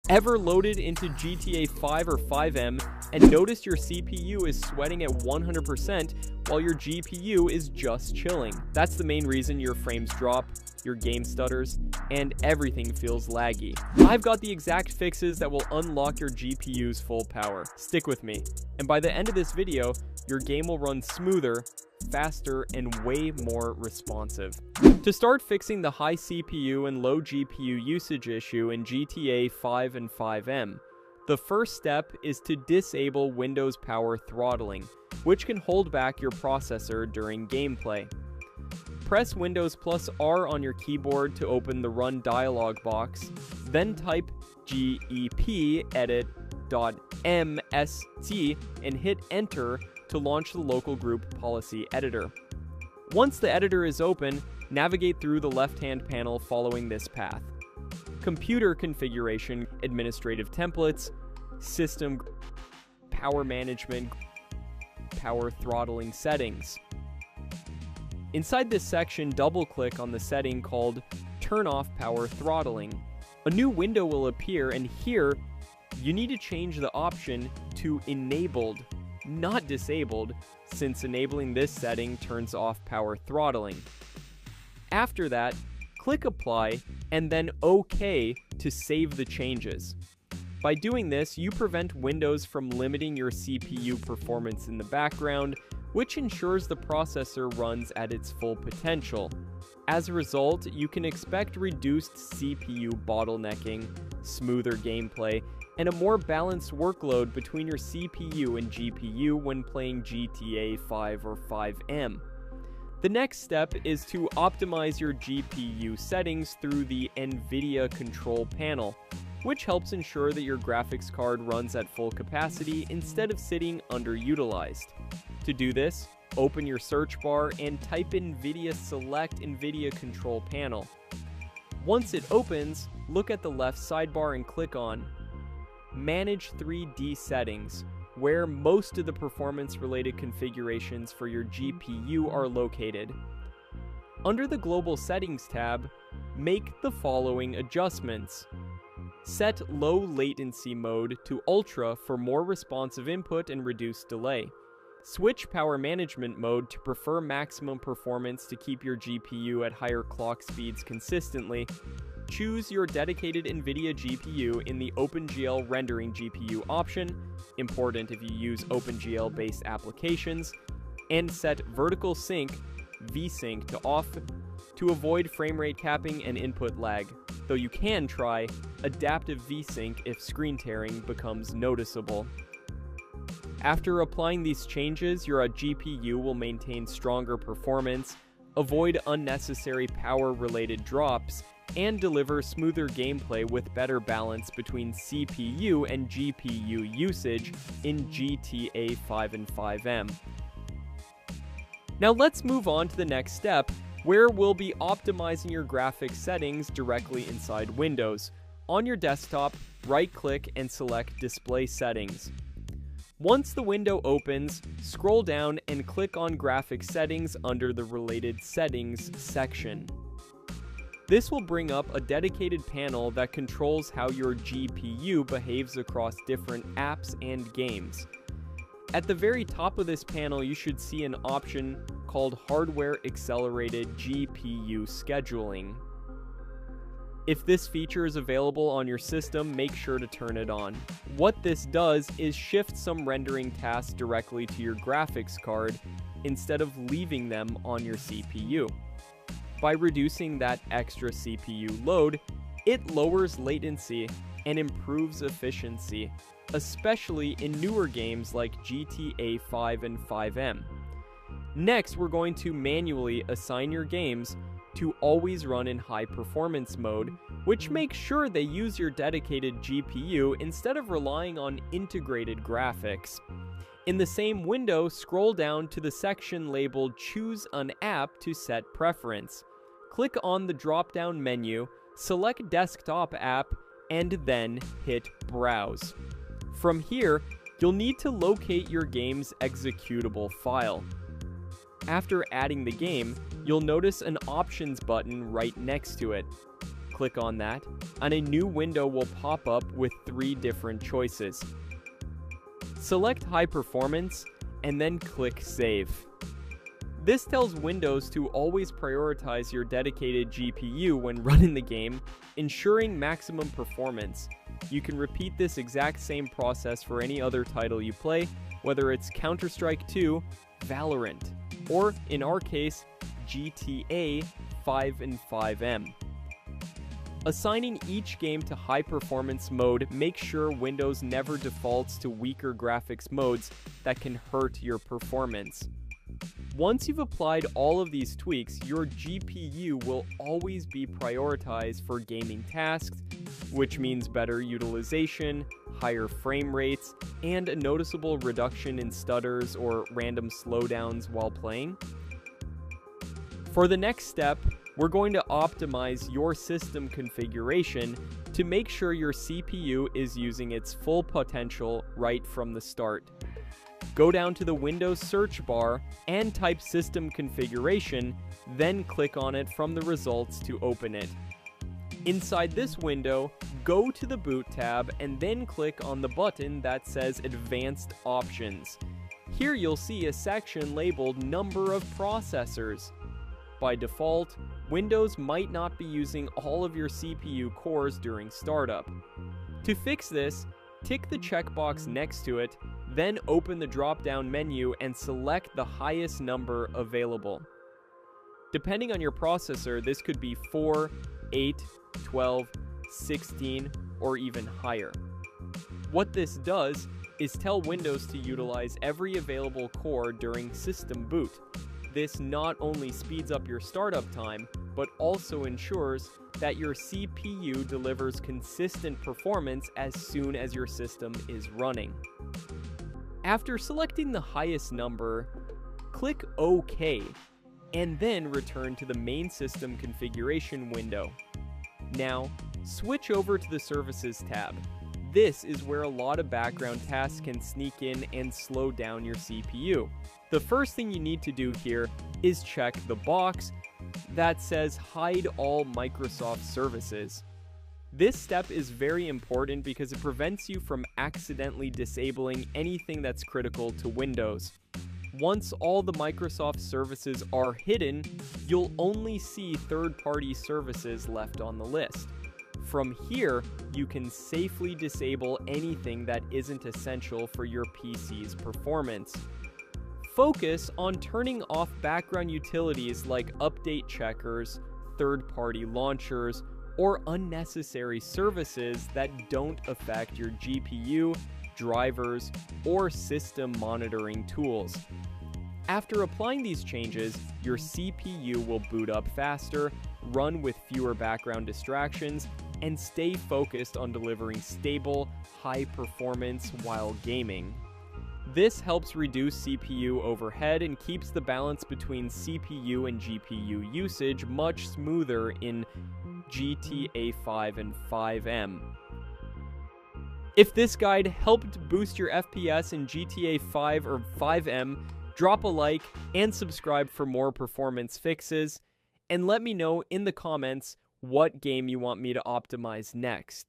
Ever loaded into GTA 5 or FiveM and noticed your CPU is sweating at 100% while your GPU is just chilling? That's the main reason your frames drop, your game stutters, and everything feels laggy. I've got the exact fixes that will unlock your GPU's full power. Stick with me, and by the end of this video, your game will run smoother, faster, and way more responsive. To start fixing the high CPU and low GPU usage issue in GTA 5 and FiveM, the first step is to disable Windows power throttling, which can hold back your processor during gameplay. Press Windows plus R on your keyboard to open the Run dialog box, then type gepedit.msc and hit Enter to launch the local group policy editor. Once the editor is open, navigate through the left-hand panel following this path. Computer configuration, administrative templates, system, power management, power throttling settings. Inside this section, double-click on the setting called Turn Off Power Throttling. A new window will appear, and here, you need to change the option to Enabled, not Disabled, since enabling this setting turns off power throttling. After that, click Apply, and then OK to save the changes. By doing this, you prevent Windows from limiting your CPU performance in the background, which ensures the processor runs at its full potential. As a result, you can expect reduced CPU bottlenecking, smoother gameplay, and a more balanced workload between your CPU and GPU when playing GTA 5 or FiveM. The next step is to optimize your GPU settings through the Nvidia control panel, which helps ensure that your graphics card runs at full capacity instead of sitting underutilized. To do this, open your search bar and type Nvidia Select Nvidia Control Panel. Once it opens, look at the left sidebar and click on Manage 3D Settings, where most of the performance-related configurations for your GPU are located. Under the Global Settings tab, make the following adjustments. Set Low Latency Mode to Ultra for more responsive input and reduced delay. Switch Power Management Mode to prefer maximum performance to keep your GPU at higher clock speeds consistently. Choose your dedicated Nvidia GPU in the OpenGL Rendering GPU option, important if you use OpenGL-based applications, and set Vertical Sync VSync to off to avoid frame rate capping and input lag, though you can try Adaptive VSync if screen tearing becomes noticeable. After applying these changes, your GPU will maintain stronger performance, avoid unnecessary power-related drops, and deliver smoother gameplay with better balance between CPU and GPU usage in GTA 5 and FiveM. Now let's move on to the next step, where we'll be optimizing your graphics settings directly inside Windows. On your desktop, right-click and select Display Settings. Once the window opens, scroll down and click on Graphics Settings under the Related Settings section. This will bring up a dedicated panel that controls how your GPU behaves across different apps and games. At the very top of this panel, you should see an option called Hardware Accelerated GPU Scheduling. If this feature is available on your system, make sure to turn it on. What this does is shift some rendering tasks directly to your graphics card instead of leaving them on your CPU. By reducing that extra CPU load, it lowers latency and improves efficiency, especially in newer games like GTA 5 and FiveM. Next, we're going to manually assign your games to always run in high performance mode, which makes sure they use your dedicated GPU instead of relying on integrated graphics. In the same window, scroll down to the section labeled Choose an App to set preference. Click on the drop-down menu, select Desktop App, and then hit Browse. From here, you'll need to locate your game's executable file. After adding the game, you'll notice an Options button right next to it. Click on that, and a new window will pop up with 3 different choices. Select High Performance, and then click Save. This tells Windows to always prioritize your dedicated GPU when running the game, ensuring maximum performance. You can repeat this exact same process for any other title you play, whether it's Counter-Strike 2, Valorant, or in our case, GTA FiveM. Assigning each game to high performance mode makes sure Windows never defaults to weaker graphics modes that can hurt your performance. Once you've applied all of these tweaks, your GPU will always be prioritized for gaming tasks, which means better utilization, higher frame rates, and a noticeable reduction in stutters or random slowdowns while playing. For the next step, we're going to optimize your system configuration to make sure your CPU is using its full potential right from the start. Go down to the Windows search bar and type System Configuration, then click on it from the results to open it. Inside this window, go to the Boot tab and then click on the button that says Advanced Options. Here you'll see a section labeled Number of Processors. By default, Windows might not be using all of your CPU cores during startup. To fix this, tick the checkbox next to it, then open the drop-down menu and select the highest number available. Depending on your processor, this could be 4, 8, 12, 16, or even higher. What this does is tell Windows to utilize every available core during system boot. This not only speeds up your startup time, but also ensures that your CPU delivers consistent performance as soon as your system is running. After selecting the highest number, click OK, and then return to the main system configuration window. Now, switch over to the Services tab. This is where a lot of background tasks can sneak in and slow down your CPU. The first thing you need to do here is check the box that says Hide All Microsoft Services. This step is very important because it prevents you from accidentally disabling anything that's critical to Windows. Once all the Microsoft services are hidden, you'll only see third-party services left on the list. From here, you can safely disable anything that isn't essential for your PC's performance. Focus on turning off background utilities like update checkers, third-party launchers, or unnecessary services that don't affect your GPU, drivers, or system monitoring tools. After applying these changes, your CPU will boot up faster, run with fewer background distractions, and stay focused on delivering stable, high performance while gaming. This helps reduce CPU overhead and keeps the balance between CPU and GPU usage much smoother in GTA 5 and FiveM. If this guide helped boost your FPS in GTA 5 or FiveM, drop a like and subscribe for more performance fixes, and let me know in the comments what game you want me to optimize next.